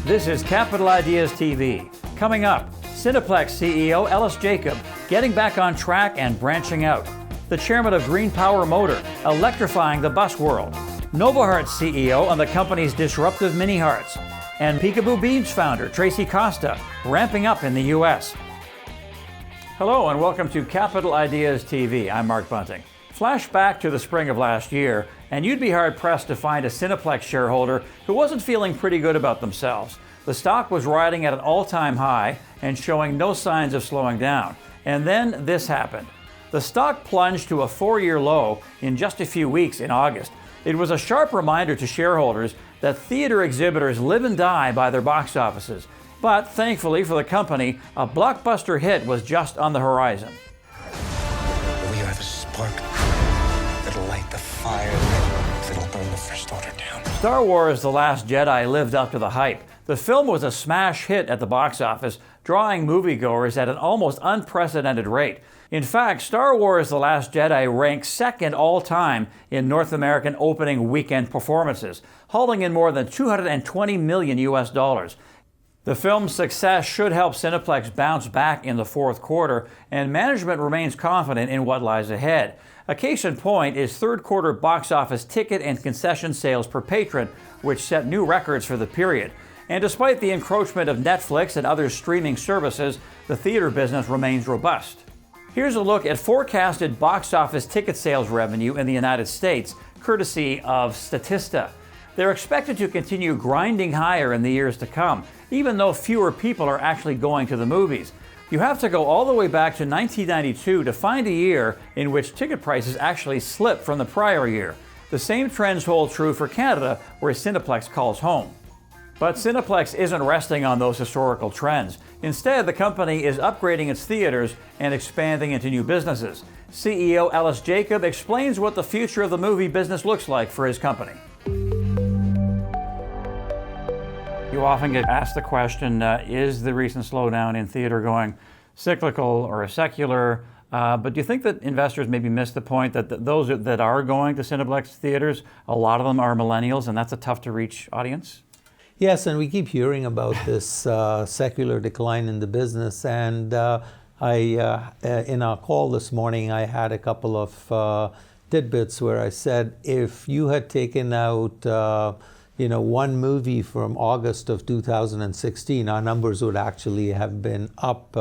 This is Capital Ideas TV. Coming up, Cineplex CEO Ellis Jacob getting back on track and branching out. The chairman of GreenPower Motor electrifying the bus world. Novoheart CEO on the company's disruptive mini hearts. And Peekaboo Beans founder Traci Costa ramping up in the U.S. Hello and welcome to Capital Ideas TV. I'm Mark Bunting. Flash back to the spring of last year, and you'd be hard-pressed to find a Cineplex shareholder who wasn't feeling pretty good about themselves. The stock was riding at an all-time high and showing no signs of slowing down. And then this happened. The stock plunged to a 4-year low in just a few weeks in August. It was a sharp reminder to shareholders that theater exhibitors live and die by their box offices. But thankfully for the company, a blockbuster hit was just on the horizon. We are the spark that'll light the fire that'll burn the First Order down. Star Wars The Last Jedi lived up to the hype. The film was a smash hit at the box office, drawing moviegoers at an almost unprecedented rate. In fact, Star Wars The Last Jedi ranks second all-time in North American opening weekend performances, hauling in more than $220 million US dollars. The film's success should help Cineplex bounce back in the fourth quarter, and management remains confident in what lies ahead. A case in point is third quarter box office ticket and concession sales per patron, which set new records for the period. And despite the encroachment of Netflix and other streaming services, the theater business remains robust. Here's a look at forecasted box office ticket sales revenue in the United States, courtesy of Statista. They're expected to continue grinding higher in the years to come, even though fewer people are actually going to the movies. You have to go all the way back to 1992 to find a year in which ticket prices actually slipped from the prior year. The same trends hold true for Canada, where Cineplex calls home. But Cineplex isn't resting on those historical trends. Instead, the company is upgrading its theaters and expanding into new businesses. CEO Ellis Jacob explains what the future of the movie business looks like for his company. You often get asked the question, is the recent slowdown in theater going cyclical or secular? But do you think that investors maybe miss the point that those that are going to Cineplex theaters, a lot of them are millennials, and that's a tough-to-reach audience? Yes, and we keep hearing about this secular decline in the business. And in our call this morning, I had a couple of tidbits where I said, if you had taken out one movie from August of 2016, our numbers would actually have been up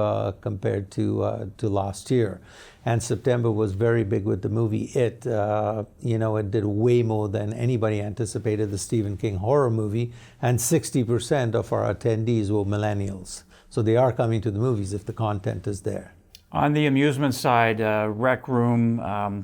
compared to last year. And September was very big with the movie It. It did way more than anybody anticipated, the Stephen King horror movie. And 60% of our attendees were millennials. So they are coming to the movies if the content is there. On the amusement side, Rec Room,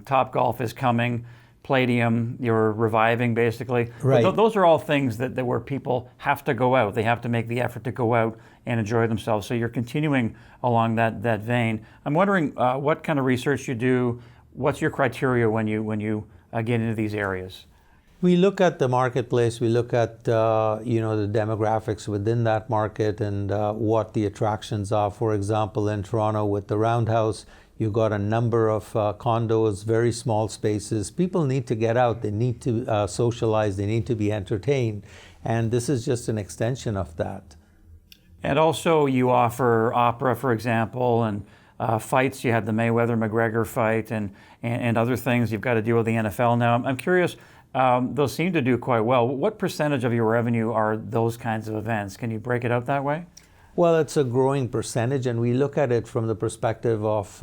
Topgolf is coming. Palladium, you're reviving basically. Right. Those are all things that where people have to go out. They have to make the effort to go out and enjoy themselves. So you're continuing along that vein. I'm wondering what kind of research you do. What's your criteria when you get into these areas? We look at the marketplace. We look at the demographics within that market and what the attractions are. For example, in Toronto with the Roundhouse, you've got a number of condos, very small spaces. People need to get out. They need to socialize. They need to be entertained. And this is just an extension of that. And also you offer opera, for example, and fights. You had the Mayweather-McGregor fight and other things. You've got to deal with the NFL now. I'm curious, those seem to do quite well. What percentage of your revenue are those kinds of events? Can you break it out that way? Well, it's a growing percentage, and we look at it from the perspective of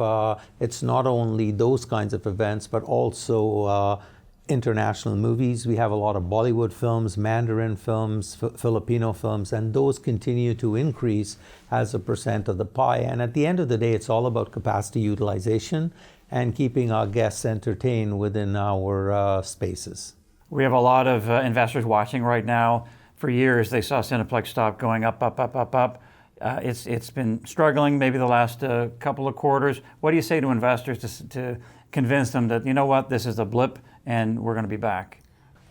it's not only those kinds of events, but also international movies. We have a lot of Bollywood films, Mandarin films, Filipino films, and those continue to increase as a percent of the pie. And at the end of the day, it's all about capacity utilization and keeping our guests entertained within our spaces. We have a lot of investors watching right now. For years, they saw Cineplex stock going up. It's been struggling maybe the last couple of quarters. What do you say to investors to convince them that, you know what, this is a blip and we're going to be back?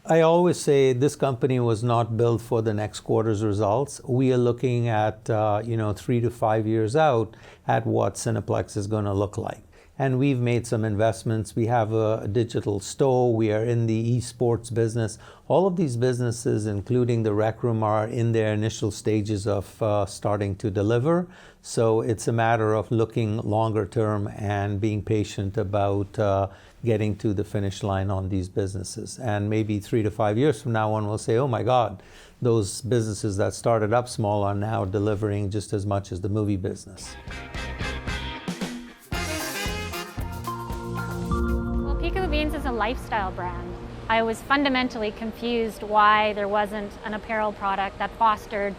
I always say this company was not built for the next quarter's results. We are looking at 3 to 5 years out at what Cineplex is going to look like. and we've made some investments. We have a digital store. We are in the esports business. All of these businesses, including the Rec Room, are in their initial stages of starting to deliver. So it's a matter of looking longer term and being patient about getting to the finish line on these businesses. And maybe 3 to 5 years from now, one will say, oh my God, those businesses that started up small are now delivering just as much as the movie business. Well, Peekaboo Beans is a lifestyle brand. I was fundamentally confused why there wasn't an apparel product that fostered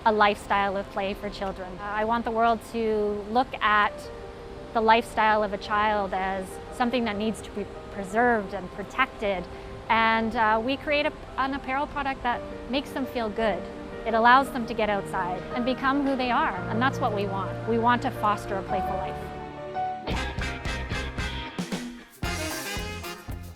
a lifestyle of play for children. I want the world to look at the lifestyle of a child as something that needs to be preserved and protected. And we create an apparel product that makes them feel good. It allows them to get outside and become who they are. And that's what we want. We want to foster a playful life.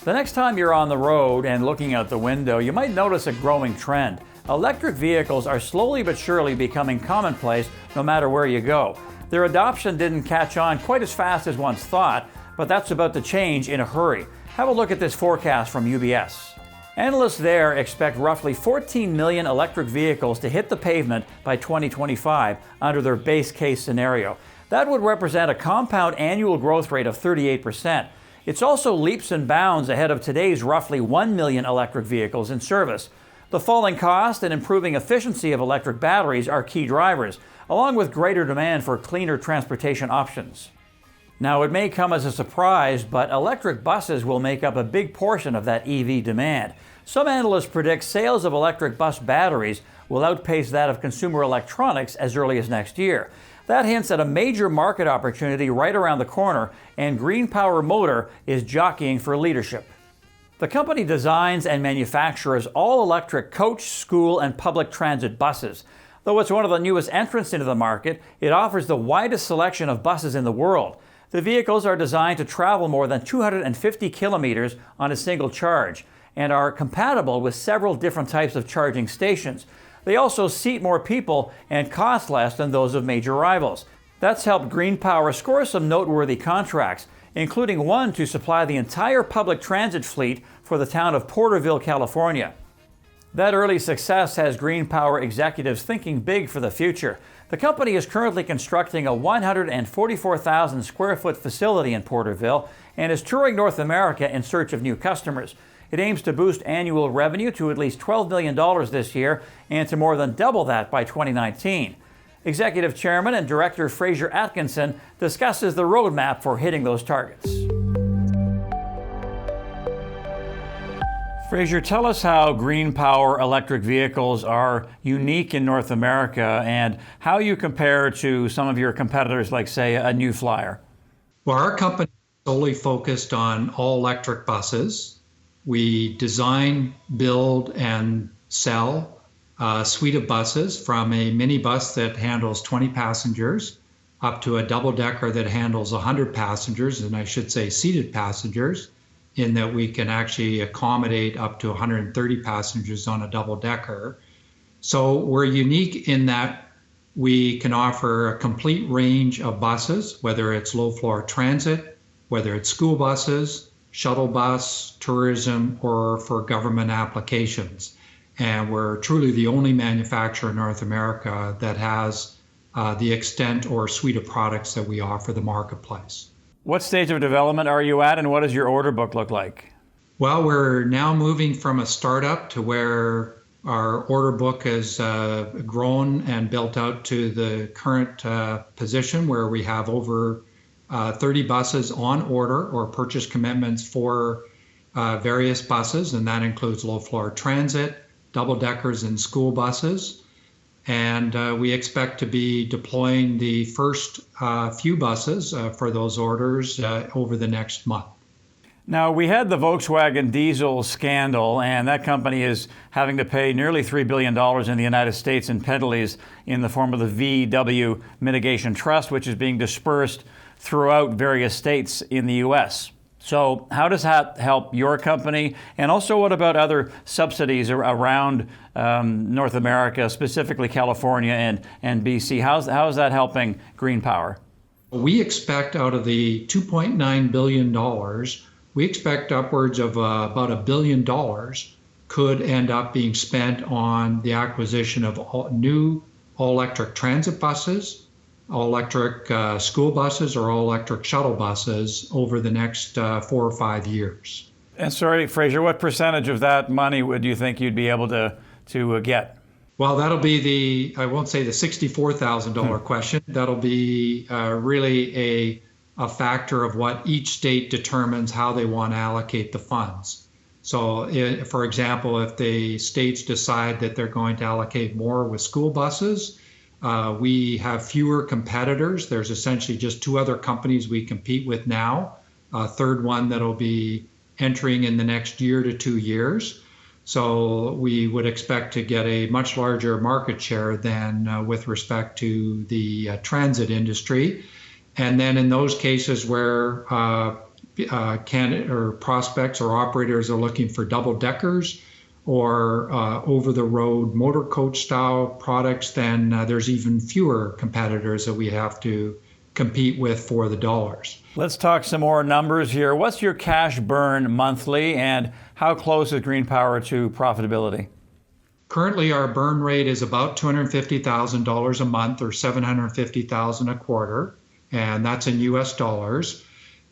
The next time you're on the road and looking out the window, you might notice a growing trend. Electric vehicles are slowly but surely becoming commonplace no matter where you go. Their adoption didn't catch on quite as fast as once thought, but that's about to change in a hurry. Have a look at this forecast from UBS. Analysts there expect roughly 14 million electric vehicles to hit the pavement by 2025 under their base case scenario. That would represent a compound annual growth rate of 38%. It's also leaps and bounds ahead of today's roughly 1 million electric vehicles in service. The falling cost and improving efficiency of electric batteries are key drivers, along with greater demand for cleaner transportation options. Now, it may come as a surprise, but electric buses will make up a big portion of that EV demand. Some analysts predict sales of electric bus batteries will outpace that of consumer electronics as early as next year. That hints at a major market opportunity right around the corner, and GreenPower Motor is jockeying for leadership. The company designs and manufactures all-electric coach, school, and public transit buses. Though it's one of the newest entrants into the market, it offers the widest selection of buses in the world. The vehicles are designed to travel more than 250 kilometers on a single charge and are compatible with several different types of charging stations. They also seat more people and cost less than those of major rivals. That's helped GreenPower score some noteworthy contracts, including one to supply the entire public transit fleet for the town of Porterville, California. That early success has GreenPower executives thinking big for the future. The company is currently constructing a 144,000 square foot facility in Porterville and is touring North America in search of new customers. It aims to boost annual revenue to at least $12 million this year and to more than double that by 2019. Executive Chairman and Director Fraser Atkinson discusses the roadmap for hitting those targets. Fraser, tell us how GreenPower electric vehicles are unique in North America and how you compare to some of your competitors, like, say, a New Flyer. Well, our company is solely focused on all electric buses. We design, build, and sell a suite of buses, from a minibus that handles 20 passengers up to a double-decker that handles 100 passengers, and I should say seated passengers, in that we can actually accommodate up to 130 passengers on a double-decker. So we're unique in that we can offer a complete range of buses, whether it's low-floor transit, whether it's school buses, shuttle bus, tourism, or for government applications. And we're truly the only manufacturer in North America that has the extent or suite of products that we offer the marketplace. What stage of development are you at, and what does your order book look like? Well, we're now moving from a startup to where our order book has grown and built out to the current position where we have over 30 buses on order or purchase commitments for various buses, and that includes low-floor transit, double-deckers, and school buses. And we expect to be deploying the first few buses for those orders over the next month. Now, we had the Volkswagen diesel scandal, and that company is having to pay nearly $3 billion in the United States in penalties in the form of the VW Mitigation Trust, which is being dispersed throughout various states in the U.S. So how does that help your company? And also, what about other subsidies around North America, specifically California and BC? How is that helping GreenPower? We expect out of the $2.9 billion, we expect upwards of about $1 billion could end up being spent on the acquisition of new all-electric transit buses, all-electric school buses, or all-electric shuttle buses over the next 4 or 5 years. And sorry, Fraser, what percentage of that money would you think you'd be able to get? Well, that'll be I won't say the $64,000 question. That'll be really a factor of what each state determines how they want to allocate the funds. So, for example, if the states decide that they're going to allocate more with school buses, we have fewer competitors. There's essentially just 2 other companies we compete with now, a third one that'll be entering in the next year to 2 years. So we would expect to get a much larger market share than with respect to the transit industry. And then in those cases where candidate or prospects or operators are looking for double deckers or over-the-road motor coach style products, then there's even fewer competitors that we have to compete with for the dollars. Let's talk some more numbers here. What's your cash burn monthly, and how close is GreenPower to profitability? Currently, our burn rate is about $250,000 a month, or $750,000 a quarter, and that's in US dollars.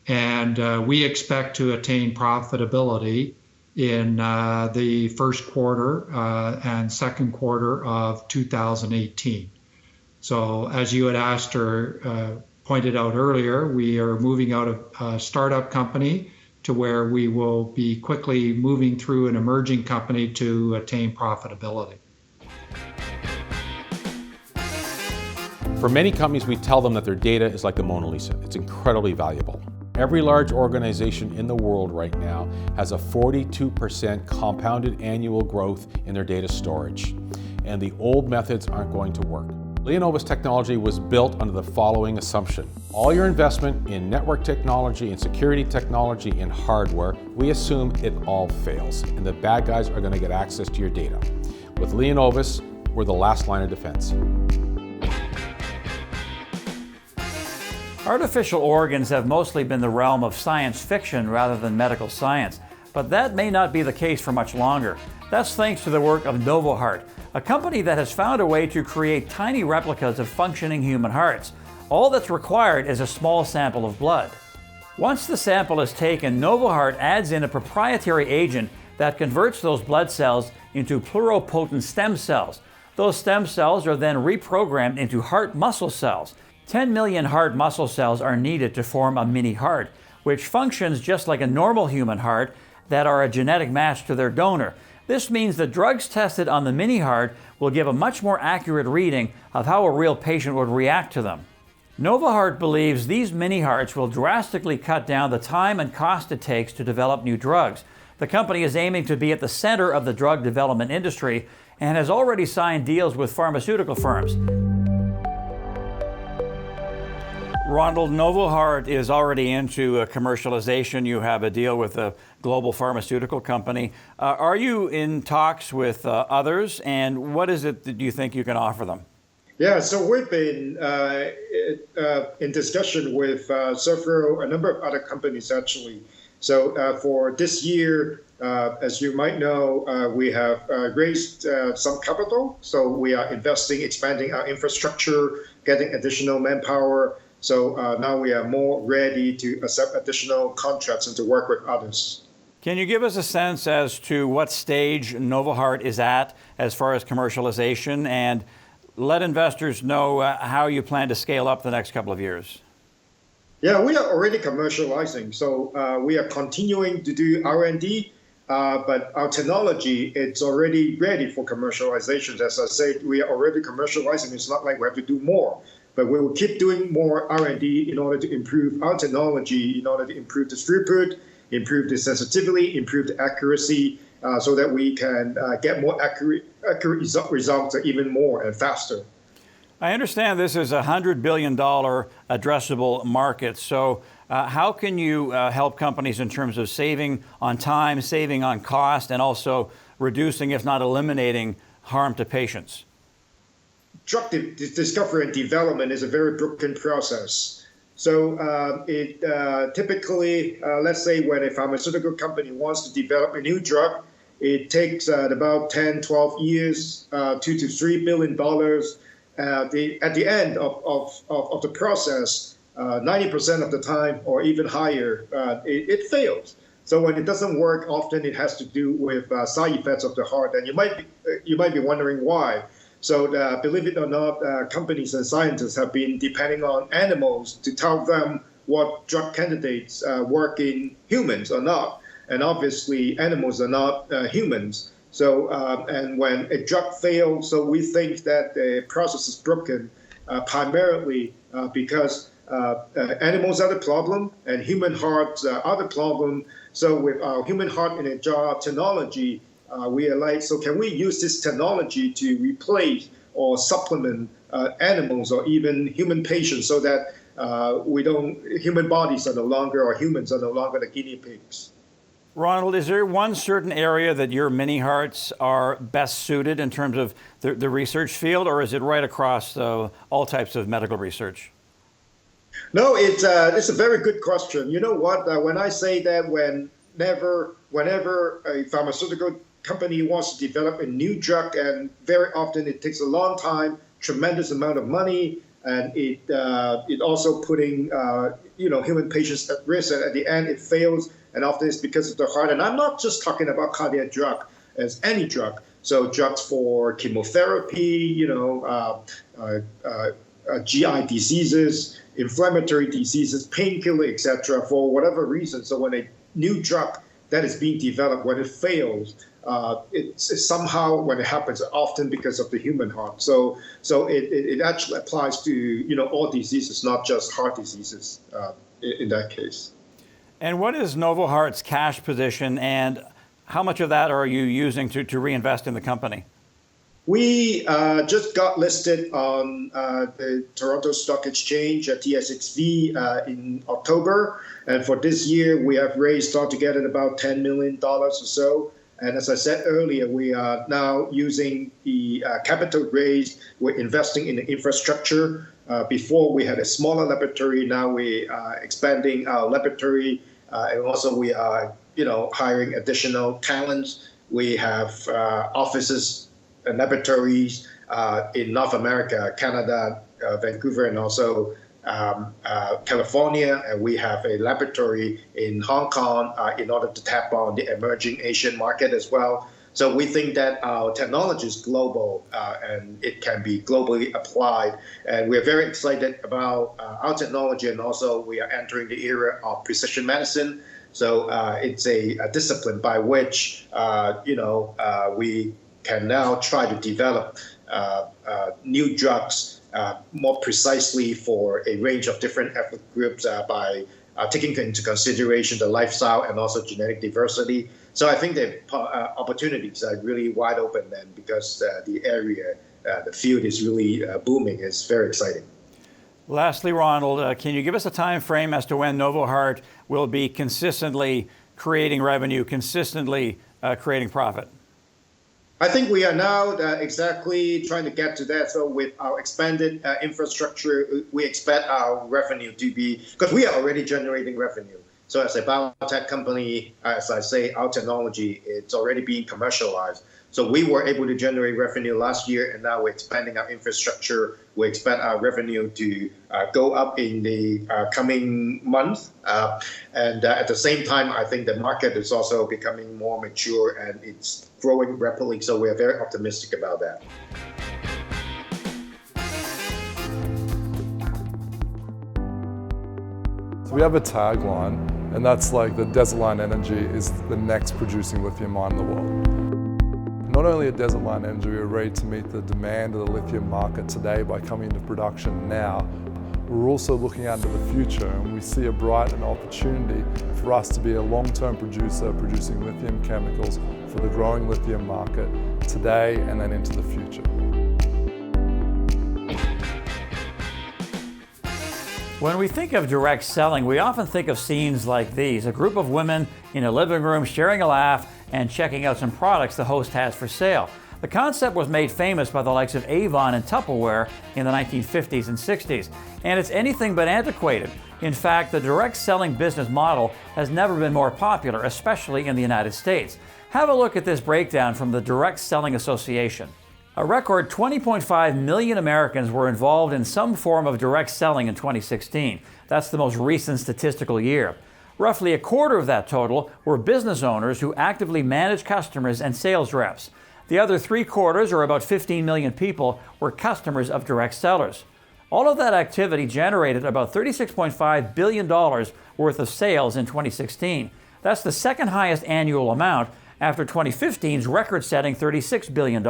And we expect to attain profitability in the first quarter and second quarter of 2018. So as you had asked or pointed out earlier, we are moving out of a startup company to where we will be quickly moving through an emerging company to attain profitability. For many companies, we tell them that their data is like the Mona Lisa. It's incredibly valuable. Every large organization in the world right now has a 42% compounded annual growth in their data storage, and the old methods aren't going to work. Leonova's technology was built under the following assumption. All your investment in network technology and security technology and hardware, we assume it all fails, and the bad guys are going to get access to your data. With Leonovus, we're the last line of defense. Artificial organs have mostly been the realm of science fiction rather than medical science, but that may not be the case for much longer. That's thanks to the work of Novoheart, a company that has found a way to create tiny replicas of functioning human hearts. All that's required is a small sample of blood. Once the sample is taken, Novoheart adds in a proprietary agent that converts those blood cells into pluripotent stem cells. Those stem cells are then reprogrammed into heart muscle cells. 10 million heart muscle cells are needed to form a mini heart, which functions just like a normal human heart that are a genetic match to their donor. This means that drugs tested on the mini heart will give a much more accurate reading of how a real patient would react to them. Novoheart believes these mini hearts will drastically cut down the time and cost it takes to develop new drugs. The company is aiming to be at the center of the drug development industry and has already signed deals with pharmaceutical firms. Ronald, Novoheart is already into commercialization. You have a deal with a global pharmaceutical company. Are you in talks with others, and what is it that you think you can offer them? Yeah, so we've been in discussion with a number of other companies, actually. So for this year, as you might know, we have raised some capital. So we are investing, expanding our infrastructure, getting additional manpower. So now we are more ready to accept additional contracts and to work with others. Can you give us a sense as to what stage Novoheart is at as far as commercialization, and let investors know how you plan to scale up the next couple of years? Yeah, we are already commercializing. So we are continuing to do R&D, but our technology, it's already ready for commercialization. As I said, we are already commercializing. It's not like we have to do more. But we will keep doing more R&D in order to improve our technology, in order to improve the throughput, improve the sensitivity, improve the accuracy, so that we can get more accurate results even more and faster. I understand this is a $100 billion addressable market. So how can you help companies in terms of saving on time, saving on cost, and also reducing, if not eliminating, harm to patients? Drug discovery and development is a very broken process. So it typically, let's say when a pharmaceutical company wants to develop a new drug, it takes about 10, 12 years, $2 to $3 billion. At the end of the process, 90% of the time or even higher, it fails. So when it doesn't work, often it has to do with side effects of the heart. And you might be wondering why. So believe it or not, companies and scientists have been depending on animals to tell them what drug candidates work in humans or not. And obviously, animals are not humans. So, and when a drug fails, so we think that the process is broken primarily because animals are the problem and human hearts are the problem. So with our human heart in a jar technology, we are like, so can we use this technology to replace or supplement animals or even human patients so that human bodies are no longer, or humans are no longer the guinea pigs? Ronald, is there one certain area that your mini hearts are best suited in terms of the research field, or is it right across all types of medical research? No, it's a very good question. You know what? When I say that whenever a pharmaceutical company wants to develop a new drug, and very often it takes a long time, tremendous amount of money, and it also putting human patients at risk, and at the end it fails, and often it's because of the heart. And I'm not just talking about cardiac drug as any drug. So drugs for chemotherapy, GI diseases, inflammatory diseases, painkiller, etc. For whatever reason. So when a new drug that is being developed, when it fails, it's somehow, when it happens, often because of the human heart. So it actually applies to all diseases, not just heart diseases in that case. And what is Novoheart's cash position, and how much of that are you using to reinvest in the company? We just got listed on the Toronto Stock Exchange at TSXV in October. And for this year, we have raised altogether about $10 million or so. And as I said earlier, we are now using the capital raised. We're investing in the infrastructure. Before we had a smaller laboratory. Now we are expanding our laboratory. And also we are, hiring additional talents. We have offices and laboratories in North America, Canada, Vancouver, and also California. And we have a laboratory in Hong Kong in order to tap on the emerging Asian market as well. So we think that our technology is global and it can be globally applied. And we're very excited about our technology, and also we are entering the era of precision medicine. So it's a discipline by which, we can now try to develop new drugs more precisely for a range of different ethnic groups by taking into consideration the lifestyle and also genetic diversity. So I think the opportunities are really wide open then, because the area, the field is really booming. It's very exciting. Lastly, Ronald, can you give us a time frame as to when Novoheart will be consistently creating revenue, consistently creating profit? I think we are now exactly trying to get to that. So with our expanded infrastructure, we expect our revenue to be, because we are already generating revenue. So as a biotech company, as I say, our technology, it's already being commercialized. So we were able to generate revenue last year, and now we're expanding our infrastructure. We expect our revenue to go up in the coming months. And at the same time, I think the market is also becoming more mature and it's growing rapidly. So we're very optimistic about that. So we have a tagline, and that's like the desert line energy is the next producing lithium mine in the world. Not only at Desert Line Energy, we're ready to meet the demand of the lithium market today by coming into production now. We're also looking out into the future, and we see a bright opportunity for us to be a long-term producer producing lithium chemicals for the growing lithium market today and then into the future. When we think of direct selling, we often think of scenes like these, a group of women in a living room sharing a laugh and checking out some products the host has for sale. The concept was made famous by the likes of Avon and Tupperware in the 1950s and 60s, and it's anything but antiquated. In fact, the direct selling business model has never been more popular, especially in the United States. Have a look at this breakdown from the Direct Selling Association. A record 20.5 million Americans were involved in some form of direct selling in 2016. That's the most recent statistical year. Roughly a quarter of that total were business owners who actively manage customers and sales reps. The other 3/4, or about 15 million people, were customers of direct sellers. All of that activity generated about $36.5 billion worth of sales in 2016. That's the second highest annual amount after 2015's record-setting $36 billion.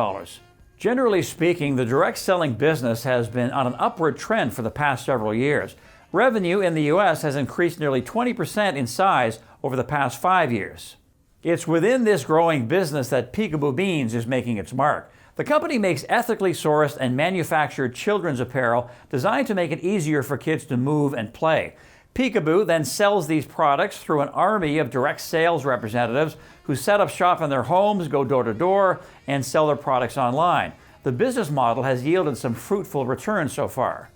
Generally speaking, the direct selling business has been on an upward trend for the past several years. Revenue in the U.S. has increased nearly 20% in size over the past 5 years. It's within this growing business that Peekaboo Beans is making its mark. The company makes ethically sourced and manufactured children's apparel designed to make it easier for kids to move and play. Peekaboo then sells these products through an army of direct sales representatives who set up shop in their homes, go door to door, and sell their products online. The business model has yielded some fruitful returns so far.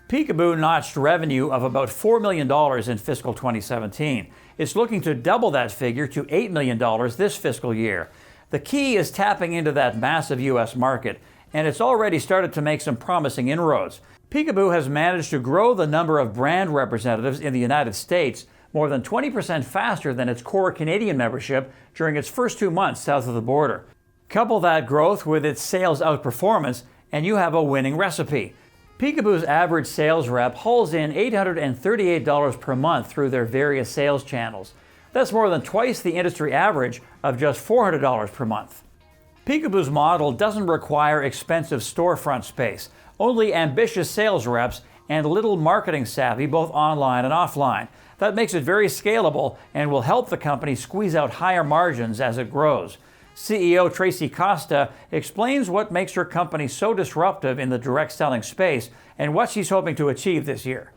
Peekaboo notched revenue of about $4 million in fiscal 2017. It's looking to double that figure to $8 million this fiscal year. The key is tapping into that massive U.S. market, and it's already started to make some promising inroads. Peekaboo has managed to grow the number of brand representatives in the United States more than 20% faster than its core Canadian membership during its first 2 months south of the border. Couple that growth with its sales outperformance, and you have a winning recipe. Peekaboo's average sales rep hauls in $838 per month through their various sales channels. That's more than twice the industry average of just $400 per month. Peekaboo's model doesn't require expensive storefront space, only ambitious sales reps and little marketing savvy both online and offline. That makes it very scalable and will help the company squeeze out higher margins as it grows. CEO Traci Costa explains what makes her company so disruptive in the direct selling space and what she's hoping to achieve this year.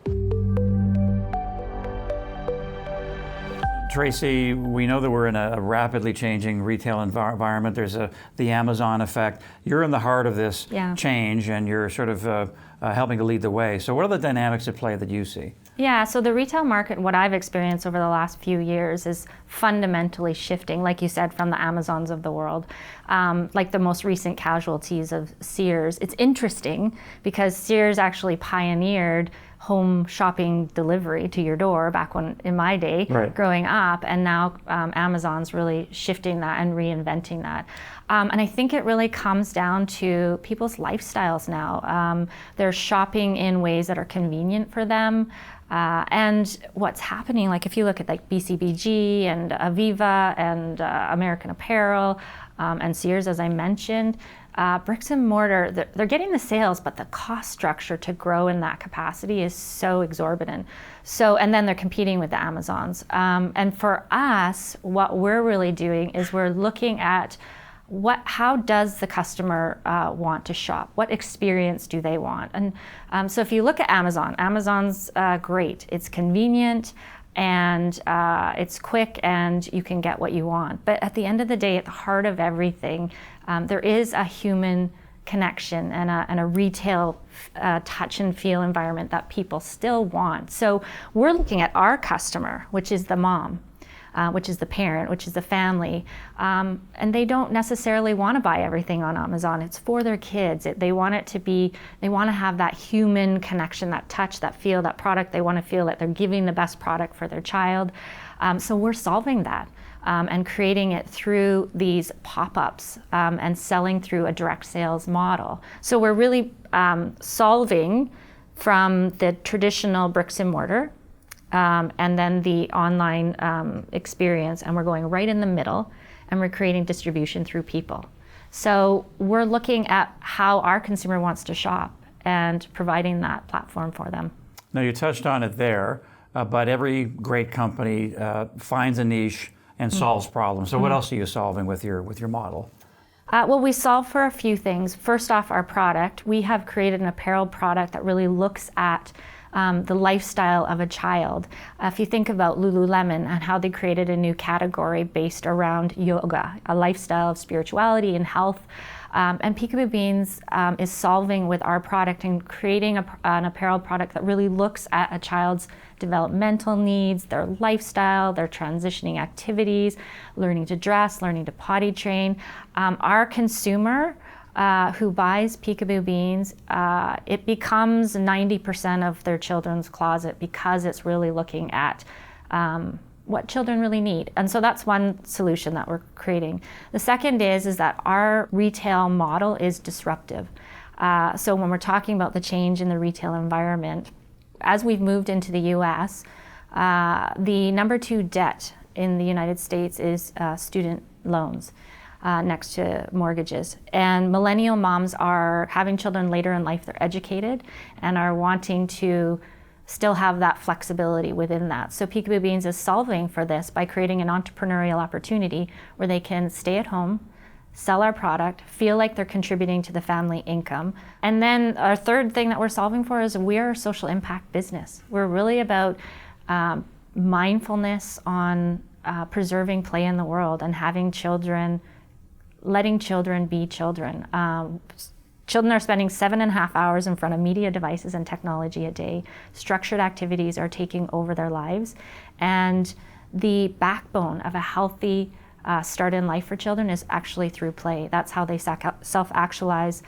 Traci, we know that we're in a rapidly changing retail environment. There's the Amazon effect. You're in the heart of this change, and you're sort of helping to lead the way. So what are the dynamics at play that you see? Yeah, so the retail market, what I've experienced over the last few years is fundamentally shifting, like you said, from the Amazons of the world. Like the most recent casualties of Sears. It's interesting because Sears actually pioneered home shopping delivery to your door back when, in my day, growing up, and now Amazon's really shifting that and reinventing that. And I think it really comes down to people's lifestyles now. They're shopping in ways that are convenient for them. And what's happening, like if you look at like BCBG and Aviva and American Apparel and Sears, as I mentioned, bricks and mortar, they're getting the sales, but the cost structure to grow in that capacity is so exorbitant. So, and then they're competing with the Amazons. And for us, what we're really doing is we're looking at how does the customer want to shop? What experience do they want? And so if you look at Amazon, Amazon's great. It's convenient and it's quick and you can get what you want. But at the end of the day, at the heart of everything, there is a human connection and a retail touch and feel environment that people still want. So we're looking at our customer, which is the mom, which is the parent, which is the family, and they don't necessarily want to buy everything on Amazon. It's for their kids. They want to have that human connection, that touch, that feel, that product. They want to feel that they're giving the best product for their child. So we're solving that and creating it through these pop-ups and selling through a direct sales model. So we're really solving from the traditional bricks and mortar and then the online experience, and we're going right in the middle, and we're creating distribution through people. So we're looking at how our consumer wants to shop and providing that platform for them. Now you touched on it there, but every great company finds a niche and solves problems. So what else are you solving with your model? Well, we solve for a few things. First off, our product. We have created an apparel product that really looks at the lifestyle of a child. If you think about Lululemon and how they created a new category based around yoga, a lifestyle of spirituality and health, and Peekaboo Beans is solving with our product and creating an apparel product that really looks at a child's developmental needs, their lifestyle, their transitioning activities, learning to dress, learning to potty train. Our consumer who buys Peekaboo Beans, it becomes 90% of their children's closet because it's really looking at what children really need. And so that's one solution that we're creating. The second is that our retail model is disruptive. So when we're talking about the change in the retail environment, as we've moved into the US, the number 2 debt in the United States is student loans. Next to mortgages. And millennial moms are having children later in life, they're educated and are wanting to still have that flexibility within that. So Peekaboo Beans is solving for this by creating an entrepreneurial opportunity where they can stay at home, sell our product, feel like they're contributing to the family income. And then our third thing that we're solving for is we're a social impact business. We're really about mindfulness on preserving play in the world and having children, letting children be children. Children are spending 7.5 hours in front of media devices and technology a day. Structured activities are taking over their lives. And the backbone of a healthy start in life for children is actually through play. That's how they self-actualize.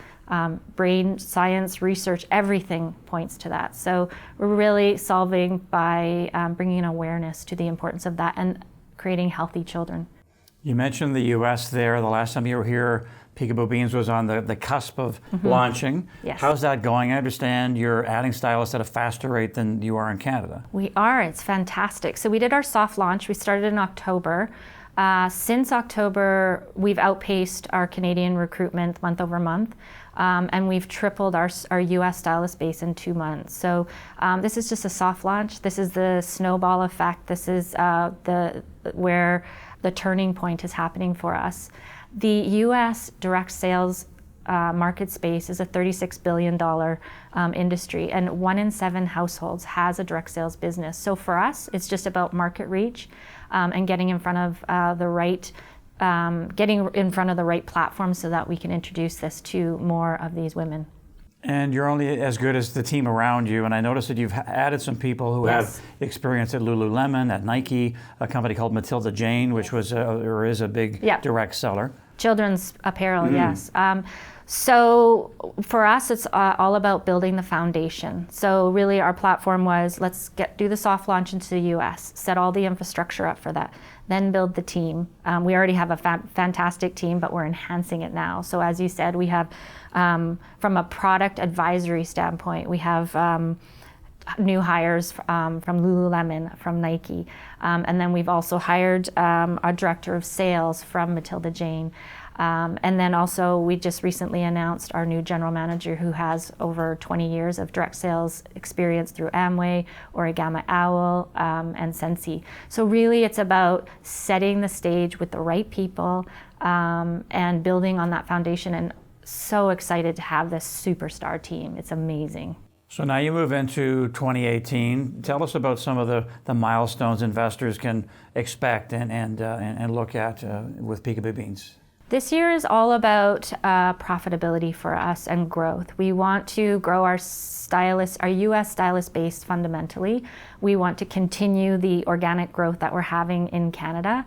Brain science, research, everything points to that. So we're really solving by bringing an awareness to the importance of that and creating healthy children. You mentioned the U.S. there. The last time you were here, Peekaboo Beans was on the cusp of launching. Yes. How's that going? I understand you're adding stylists at a faster rate than you are in Canada. We are. It's fantastic. So we did our soft launch. We started in October. Since October, we've outpaced our Canadian recruitment month over month. And we've tripled our U.S. stylist base in 2 months. So this is just a soft launch. This is the snowball effect. This is where the turning point is happening for us. The U.S. direct sales market space is a $36 billion industry, and 1 in 7 households has a direct sales business. So for us, it's just about market reach and getting in front of the right platform so that we can introduce this to more of these women. And you're only as good as the team around you. And I noticed that you've added some people who have experience at Lululemon, at Nike, a company called Matilda Jane, which was or is a big direct seller. Children's apparel, yes. So for us, it's all about building the foundation. So really our platform was, let's do the soft launch into the US, set all the infrastructure up for that, then build the team. We already have a fantastic team, but we're enhancing it now. So as you said, we have, from a product advisory standpoint, we have new hires from Lululemon, from Nike. And then we've also hired our director of sales from Matilda Jane. And then also we just recently announced our new general manager who has over 20 years of direct sales experience through Amway, Origami Owl, and Sensi. So really it's about setting the stage with the right people and building on that foundation, and so excited to have this superstar team. It's amazing. So now you move into 2018. Tell us about some of the milestones investors can expect and look at with Peekaboo Beans. This year is all about profitability for us and growth. We want to grow our U.S. stylist base fundamentally. We want to continue the organic growth that we're having in Canada.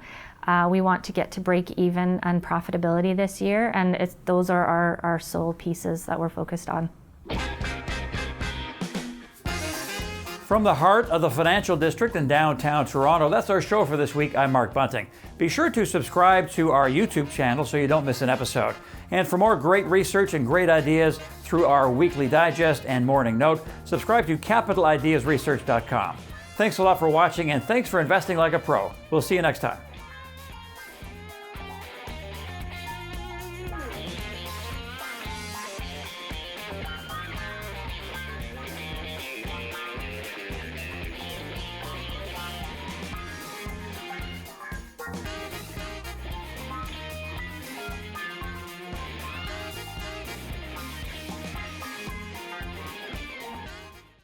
We want to get to break even on profitability this year, and those are our sole pieces that we're focused on. From the heart of the financial district in downtown Toronto, that's our show for this week. I'm Mark Bunting. Be sure to subscribe to our YouTube channel so you don't miss an episode. And for more great research and great ideas through our weekly digest and morning note, subscribe to capitalideasresearch.com. Thanks a lot for watching, and thanks for investing like a pro. We'll see you next time.